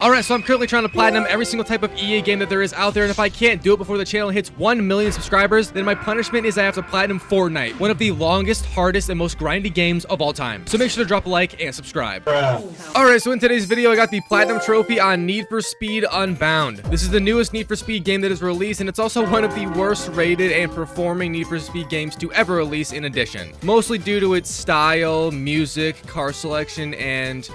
Alright, so I'm currently trying to platinum every single type of EA game that there is out there, and if I can't do it before the channel hits 1 million subscribers, then my punishment is I have to platinum Fortnite, one of the longest, hardest, and most grindy games of all time. So make sure to drop a like and subscribe. Alright, so in today's video, I got the platinum trophy on Need for Speed Unbound. This is the newest Need for Speed game that is released, and it's also one of the worst rated and performing Need for Speed games to ever release in addition. Mostly due to its style, music, car selection, and...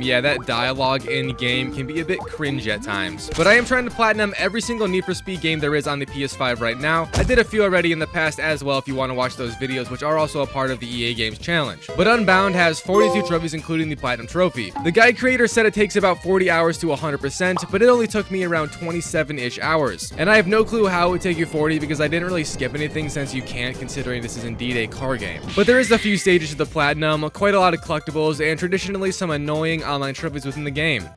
yeah, that dialogue in-game can be a bit cringe at times. But I am trying to platinum every single Need for Speed game there is on the PS5 right now. I did a few already in the past as well if you want to watch those videos, which are also a part of the EA Games Challenge. But Unbound has 42 trophies, including the platinum trophy. The guide creator said it takes about 40 hours to 100%, but it only took me around 27-ish hours. And I have no clue how it would take you 40 because I didn't really skip anything since you can't, considering this is indeed a car game. But there is a few stages to the platinum, quite a lot of collectibles, and traditionally some annoying online trophies within the game.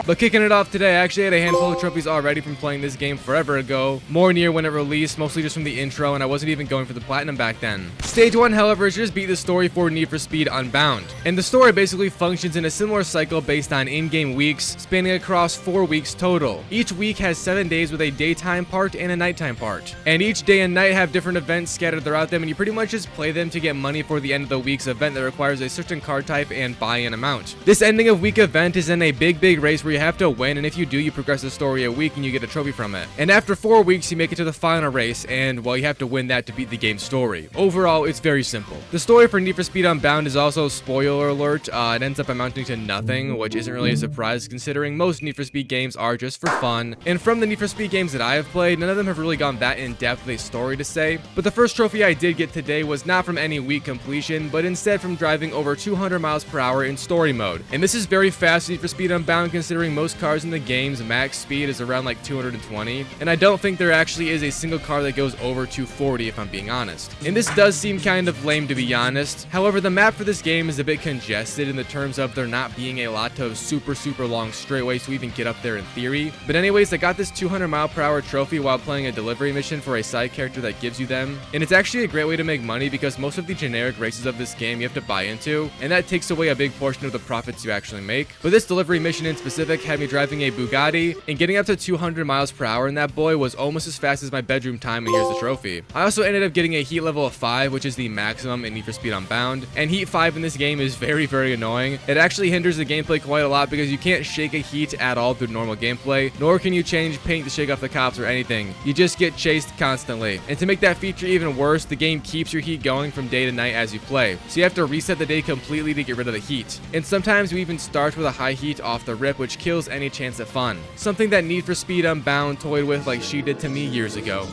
But kicking it off today, I actually had a handful of trophies already from playing this game forever ago, more near when it released, mostly just from the intro, and I wasn't even going for the platinum back then. Stage 1, however, is just beat the story for Need for Speed Unbound. And the story basically functions in a similar cycle based on in-game weeks, spanning across 4 weeks total. Each week has 7 days with a daytime part and a nighttime part. And each day and night have different events scattered throughout them, and you pretty much just play them to get money for the end of the week's event that requires a certain card type and buy-in amount. This ending of week event is in a big race where you have to win, and if you do, you progress the story a week and you get a trophy from it. And after 4 weeks, you make it to the final race, and well, you have to win that to beat the game's story. Overall, it's very simple. The story for Need for Speed Unbound is also, spoiler alert, it ends up amounting to nothing, which isn't really a surprise considering most Need for Speed games are just for fun. And from the Need for Speed games that I have played, none of them have really gone that in depth with a story to say. But the first trophy I did get today was not from any week completion, but instead from driving over 200 miles per hour in story mode. And this is very fast Need for Speed Unbound considering most cars in the game's max speed is around like 220, and I don't think there actually is a single car that goes over 240 if I'm being honest. And this does seem kind of lame to be honest. However, the map for this game is a bit congested in the terms of there not being a lot of super long straightaways to even get up there in theory. But anyways, I got this 200 mile per hour trophy while playing a delivery mission for a side character that gives you them, and it's actually a great way to make money because most of the generic races of this game you have to buy into, and that takes away a big portion of the profits you actually make. But this delivery mission in specific had me driving a Bugatti and getting up to 200 miles per hour, and that boy was almost as fast as my bedroom time, and here's the trophy. I also ended up getting a heat level of 5, which is the maximum in Need for Speed Unbound, and heat 5 in this game is very annoying. It actually hinders the gameplay quite a lot because you can't shake a heat at all through normal gameplay, nor can you change paint to shake off the cops or anything. You just get chased constantly. And to make that feature even worse, the game keeps your heat going from day to night as you play, so you have to reset the day completely to get rid of the heat. And sometimes you even start with a high heat off the rip, which kills any chance at fun. Something that Need for Speed Unbound toyed with like she did to me years ago.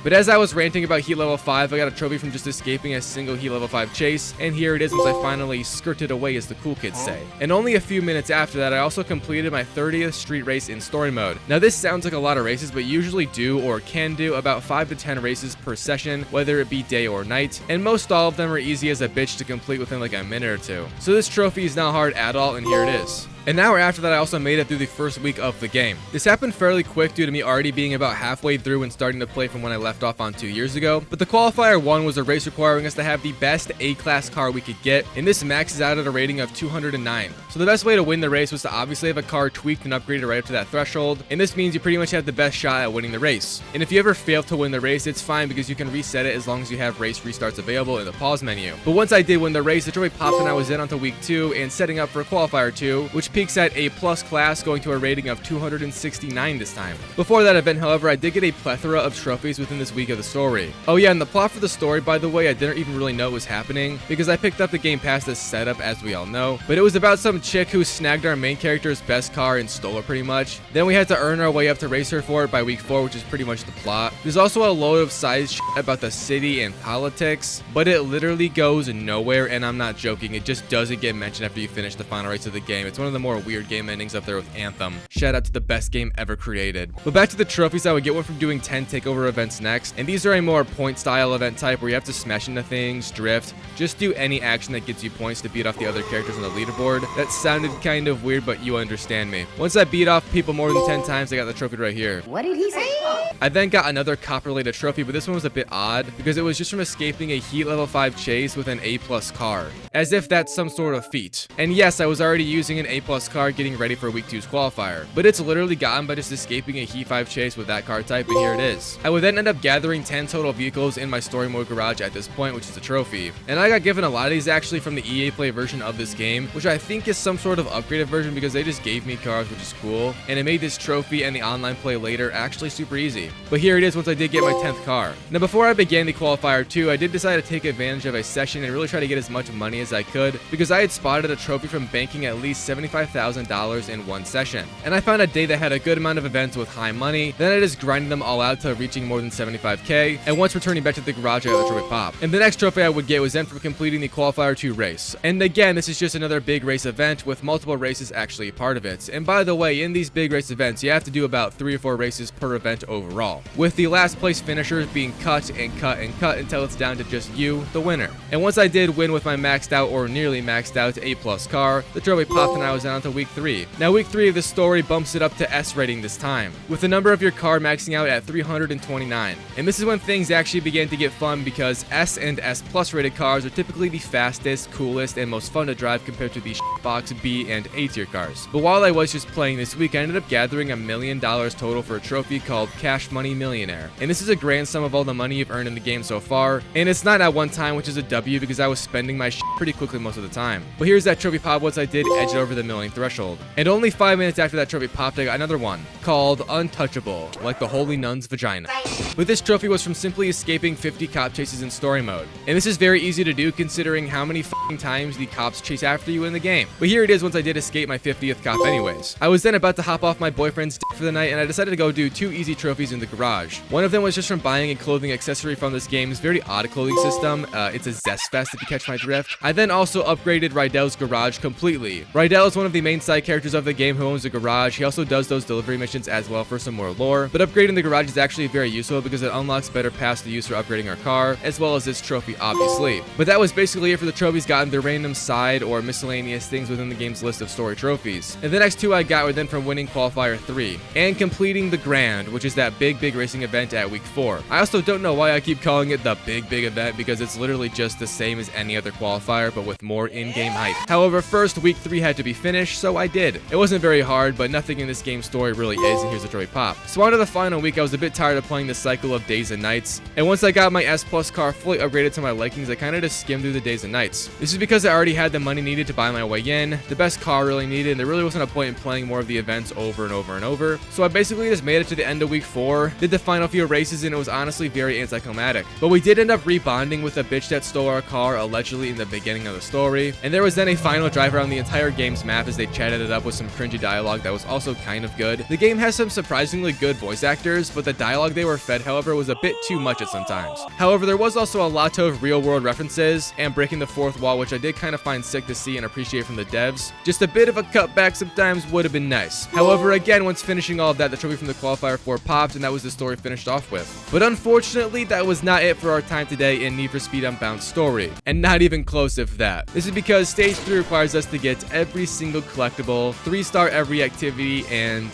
But as I was ranting about heat level 5, I got a trophy from just escaping a single heat level 5 chase, and here it is once I finally skirted away, as the cool kids say. And only a few minutes after that, I also completed my 30th street race in story mode. Now this sounds like a lot of races, but you usually do or can do about 5 to 10 races per session, whether it be day or night, and most all of them are easy as a bitch to complete within like a minute or two. So this trophy is not hard at all, and here it is. An hour after that, I also made it through the first week of the game. This happened fairly quick due to me already being about halfway through and starting to play from when I left off on 2 years ago. But the qualifier 1 was a race requiring us to have the best A-class car we could get, and this maxes out at a rating of 209. So the best way to win the race was to obviously have a car tweaked and upgraded right up to that threshold, and this means you pretty much have the best shot at winning the race. And if you ever fail to win the race, it's fine because you can reset it as long as you have race restarts available in the pause menu. But once I did win the race, the trophy popped and I was in onto week 2 and setting up for qualifier 2, which peaks at A+ class, going to a rating of 269 this time. Before that event, however, I did get a plethora of trophies within this week of the story. Oh yeah, and the plot for the story, by the way, I didn't even really know it was happening because I picked up the Game Pass as setup, as we all know, but it was about some chick who snagged our main character's best car and stole it pretty much. Then we had to earn our way up to race her for it by week 4, which is pretty much the plot. There's also a load of side shit about the city and politics, but it literally goes nowhere, and I'm not joking, it just doesn't get mentioned after you finish the final race of the game. It's one of the more weird game endings up there with Anthem. Shout out to the best game ever created. But back to the trophies, I would get one from doing 10 takeover events next, and these are a more point style event type where you have to smash into things, drift, just do any action that gets you points to beat off the other characters on the leaderboard. That sounded kind of weird, but you understand me. Once I beat off people more than 10 times, I got the trophy right here. What did he say? I then got another cop-related trophy, but this one was a bit odd because it was just from escaping a Heat level 5 chase with an A+ car. As if that's some sort of feat. And yes, I was already using an A+ car getting ready for week 2's qualifier, but it's literally gotten by just escaping a Heat 5 chase with that car type, and here it is. I would then end up gathering 10 total vehicles in my story mode garage at this point, which is a trophy. And I got given a lot of these actually from the EA Play version of this game, which I think is some sort of upgraded version because they just gave me cars, which is cool, and it made this trophy and the online play later actually super easy. But here it is once I did get my 10th car. Now before I began the qualifier 2, I did decide to take advantage of a session and really try to get as much money as I could because I had spotted a trophy from banking at least $75,000 in one session. And I found a day that had a good amount of events with high money, then I just grinded them all out to reaching more than 75k, and once returning back to the garage I got the trophy pop. And the next trophy I would get was then from completing the qualifier 2 race. And again, this is just another big race event with multiple races actually a part of it. And by the way, in these big race events, you have to do about 3 or 4 races per event overall, with the last place finishers being cut and cut and cut until it's down to just you, the winner. And once I did win with my maxed out or nearly maxed out A+ car, the trophy popped and I was on to week 3. Now week 3 of the story bumps it up to S rating this time, with the number of your car maxing out at 329. And this is when things actually began to get fun because S and S+ rated cars are typically the fastest, coolest, and most fun to drive compared to the box B and A tier cars. But while I was just playing this week, I ended up gathering $1 million total for a trophy called Cash Money Millionaire. And this is a grand sum of all the money you've earned in the game so far, and it's not at one time, which is a W because I was spending my pretty quickly most of the time. But here's that trophy pop once I did edge over the million threshold. And only 5 minutes after that trophy popped, I got another one called Untouchable, like the holy nun's vagina. But this trophy was from simply escaping 50 cop chases in story mode. And this is very easy to do considering how many times the cops chase after you in the game. But here it is once I did escape my 50th cop anyways. I was then about to hop off my boyfriend's for the night and I decided to go do 2 easy trophies in the garage. One of them was just from buying a clothing accessory from this game's very odd clothing system. It's a Zest Fest if you catch my drift. I then also upgraded Rydell's garage completely. Rydell is one of the main side characters of the game who owns a garage. He also does those delivery missions as well for some more lore. But upgrading the garage is actually very useful because it unlocks better paths to use for upgrading our car, as well as this trophy obviously. But that was basically it for the trophies gotten the random side or miscellaneous things within the game's list of story trophies. And the next 2 I got were then from winning qualifier 3 and completing the Grand, which is that big racing event at week 4. I also don't know why I keep calling it the big event because it's literally just the same as any other qualifier but with more in-game hype. However, first week 3 had to be finished, so I did. It wasn't very hard, but nothing in this game's story really is, and here's a trophy pop. So on to the final week, I was a bit tired of playing the cycle of days and nights, and once I got my S+ car fully upgraded to my likings, I kinda just skimmed through the days and nights. This is because I already had the money needed to buy my way in, the best car really needed, and there really wasn't a point in playing more of the events over and over and over. So I basically just made it to the end of week 4, did the final few races, and it was honestly very anticlimactic. But we did end up rebonding with a bitch that stole our car allegedly in the beginning of the story, and there was then a final drive around the entire game's map as they chatted it up with some cringy dialogue that was also kind of good. The game has some surprisingly good voice actors, but the dialogue they were fed, however, was a bit too much at sometimes. However, there was also a lot of real-world references and breaking the 4th wall, which I did kind of find sick to see and appreciate from the devs. Just a bit of a cutback sometimes would have been nice. However, again, once finishing all of that, the trophy from the qualifier 4 popped, and that was the story finished off with. But unfortunately, that was not it for our time today in Need for Speed Unbound story, and not even close if that. This is because stage 3 requires us to get every single collectible, 3-star every activity, and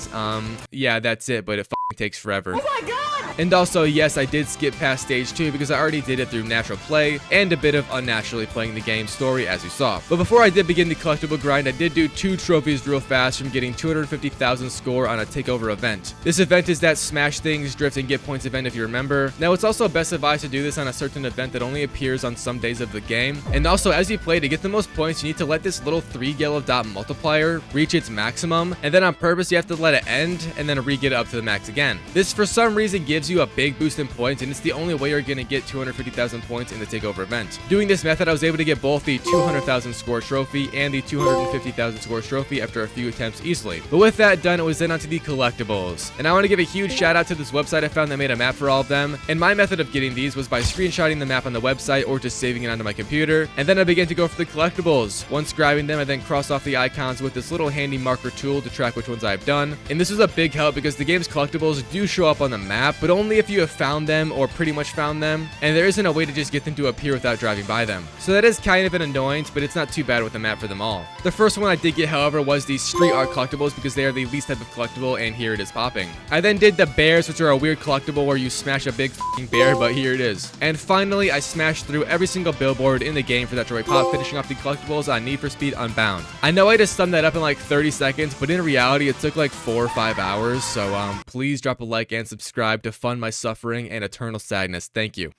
yeah, that's it, but it takes forever. Oh my god! And also, yes, I did skip past stage 2 because I already did it through natural play and a bit of unnaturally playing the game story, as you saw. But before I did begin the collectible grind, I did do 2 trophies real fast from getting 250,000 score on a takeover event. This event is that smash things, drift, and get points event if you remember. Now, it's also best advised to do this on a certain event that only appears on some days of the game. And also, as you play, to get the most points, you need to let this little 3 yellow dot multiplier reach its maximum, and then on purpose, you have to let it end and then re-get it up to the max again. can. This for some reason gives you a big boost in points, and it's the only way you're going to get 250,000 points in the takeover event. Doing this method, I was able to get both the 200,000 score trophy and the 250,000 score trophy after a few attempts easily. But with that done, it was then onto the collectibles. And I want to give a huge shout out to this website I found that made a map for all of them. And my method of getting these was by screenshotting the map on the website or just saving it onto my computer. And then I began to go for the collectibles. Once grabbing them, I then crossed off the icons with this little handy marker tool to track which ones I've done. And this was a big help because the game's collectibles do show up on the map, but only if you have found them or pretty much found them. And there isn't a way to just get them to appear without driving by them. So that is kind of an annoyance, but it's not too bad with the map for them all. The first one I did get, however, was the street art collectibles because they are the least type of collectible, and here it is popping. I then did the bears, which are a weird collectible where you smash a big f***ing bear, but here it is. And finally, I smashed through every single billboard in the game for that trophy pop, finishing off the collectibles on Need for Speed Unbound. I know I just summed that up in like 30 seconds, but in reality, it took like 4 or 5 hours, so please drop a like and subscribe to fund my suffering and eternal sadness. Thank you.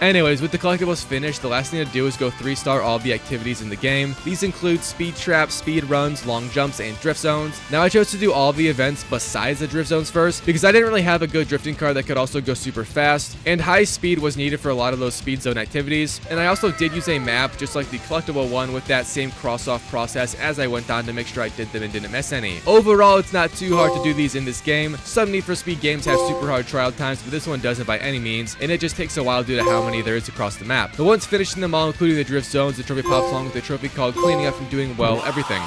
Anyways, with the collectibles finished, the last thing to do is go 3-star all of the activities in the game. These include speed traps, speed runs, long jumps, and drift zones. Now I chose to do all of the events besides the drift zones first because I didn't really have a good drifting car that could also go super fast, and high speed was needed for a lot of those speed zone activities. And I also did use a map just like the collectible one with that same cross-off process as I went on to make sure I did them and didn't miss any. Overall, it's not too hard to do these in this game. Some Need for Speed games have super hard trial times, but this one doesn't by any means, and it just takes a while due to how many there is across the map. But once finishing them all, including the drift zones, the trophy pops along with a trophy called Cleaning Up and Doing Well Everything.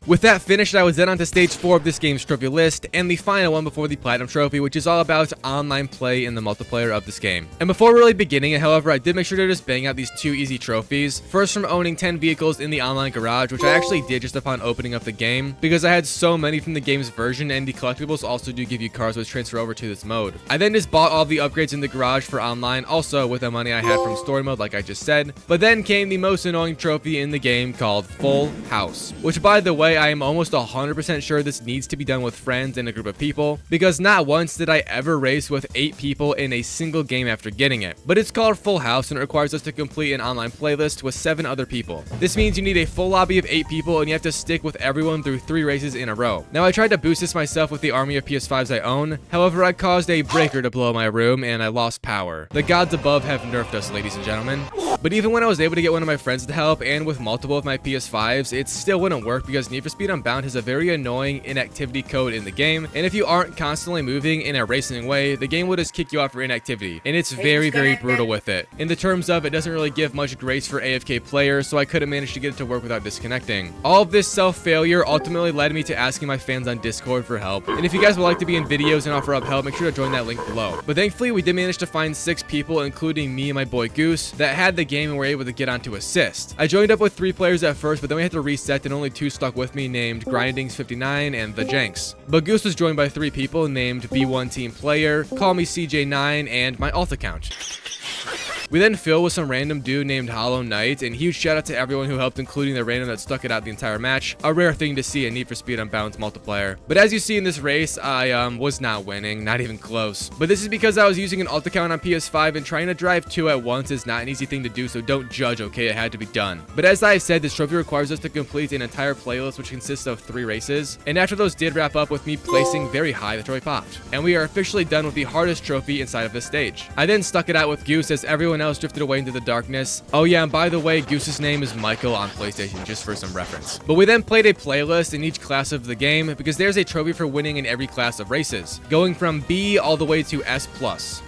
With that finished, I was then on to stage 4 of this game's trophy list, and the final one before the Platinum Trophy, which is all about online play in the multiplayer of this game. And before really beginning it, however, I did make sure to just bang out these 2 easy trophies. First, from owning 10 vehicles in the online garage, which I actually did just upon opening up the game, because I had so many from the game's version, and the collectibles also do give you cars which transfer over to this mode. I then just bought all the upgrades in the garage for online, also with the money I had from story mode, like I just said. But then came the most annoying trophy in the game called Full House, which, by the way, I am almost 100% sure this needs to be done with friends and a group of people, because not once did I ever race with 8 people in a single game after getting it. But it's called Full House, and it requires us to complete an online playlist with 7 other people. This means you need a full lobby of 8 people, and you have to stick with everyone through 3 races in a row. Now, I tried to boost this myself with the army of PS5s I own, however, I caused a breaker to blow my room, and I lost power. The gods above have nerfed us, ladies and gentlemen. But even when I was able to get one of my friends to help, and with multiple of my PS5s, it still wouldn't work because Need for Speed Unbound has a very annoying inactivity code in the game, and if you aren't constantly moving in a racing way, the game will just kick you out for inactivity, and it's very brutal with it. In the terms of, it doesn't really give much grace for AFK players, so I couldn't manage to get it to work without disconnecting. All of this self-failure ultimately led me to asking my fans on Discord for help, and if you guys would like to be in videos and offer up help, make sure to join that link below. But thankfully, we did manage to find 6 people, including me and my boy Goose, that had the game and were able to get onto assist. I joined up with 3 players at first, but then we had to reset, and only 2 stuck with me, named Grindings59 and The Jenks. But Goose was joined by 3 people named B1 Team Player, Call Me CJ9, and my alt account. We then filled with some random dude named Hollow Knight, and huge shout out to everyone who helped, including the random that stuck it out the entire match. A rare thing to see in Need for Speed Unbound's multiplayer. But as you see in this race, I was not winning, not even close. But this is because I was using an alt account on PS5, and trying to drive 2 at once is not an easy thing to do, so don't judge, okay? It had to be done. But as I said, this trophy requires us to complete an entire playlist which consists of 3 races, and after those did wrap up with me placing very high, the trophy popped. And we are officially done with the hardest trophy inside of this stage. I then stuck it out with Goose as everyone else drifted away into the darkness. Oh yeah, and by the way, Goose's name is Michael on PlayStation, just for some reference. But we then played a playlist in each class of the game because there's a trophy for winning in every class of races, going from B all the way to S+.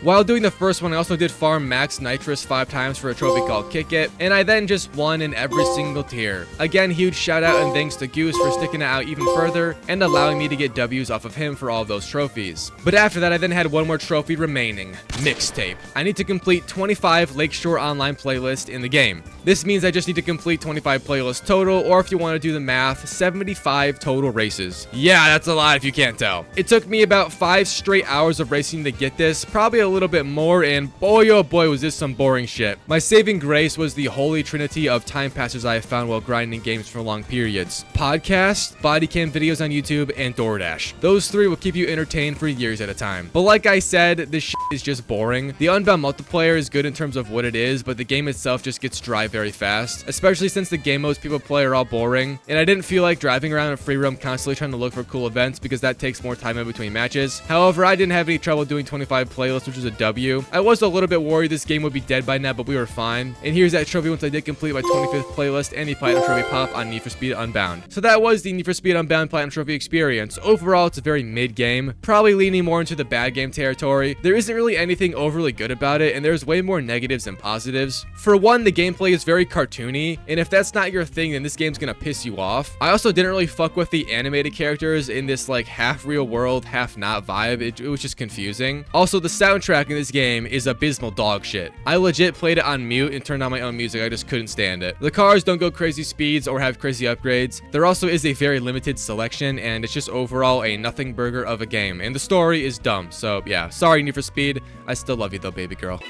While doing the first one, I also did farm max nitrous 5 times for a trophy called Kick It, and I then just won in every single tier. Again, huge shout out and thanks to Goose for sticking it out even further and allowing me to get W's off of him for all of those trophies. But after that, I then had one more trophy remaining, mixtape. I need to complete 25 Lakeshore online playlist in the game. This means I just need to complete 25 playlists total, or if you want to do the math, 75 total races. Yeah, that's a lot if you can't tell. It took me about 5 straight hours of racing to get this, probably a little bit more, and boy oh boy was this some boring shit. My saving grace was the holy trinity of time passers I have found while grinding games for long periods. Podcast, body cam videos on YouTube, and DoorDash. Those 3 will keep you entertained for years at a time. But like I said, this shit is just boring. The Unbound multiplayer is good in terms terms of what it is, but the game itself just gets dry very fast, especially since the game modes people play are all boring, and I didn't feel like driving around a free roam constantly trying to look for cool events because that takes more time in between matches. However, I didn't have any trouble doing 25 playlists, which was a W. I was a little bit worried this game would be dead by now, but we were fine. And here's that trophy once I did complete my 25th playlist and the Platinum Trophy pop on Need for Speed Unbound. So that was the Need for Speed Unbound Platinum Trophy experience. Overall, it's a very mid game, probably leaning more into the bad game territory. There isn't really anything overly good about it, and there's way more negatives than positives. For one, the gameplay is very cartoony, and if that's not your thing, then this game's gonna piss you off. I also didn't really fuck with the animated characters in this like half real world, half not vibe. It was just confusing. Also, the soundtrack in this game is abysmal dog shit. I legit played it on mute and turned on my own music. I just couldn't stand it. The cars don't go crazy speeds or have crazy upgrades. There also is a very limited selection, and it's just overall a nothing burger of a game. And the story is dumb. So yeah, sorry Need for Speed. I still love you though, baby girl.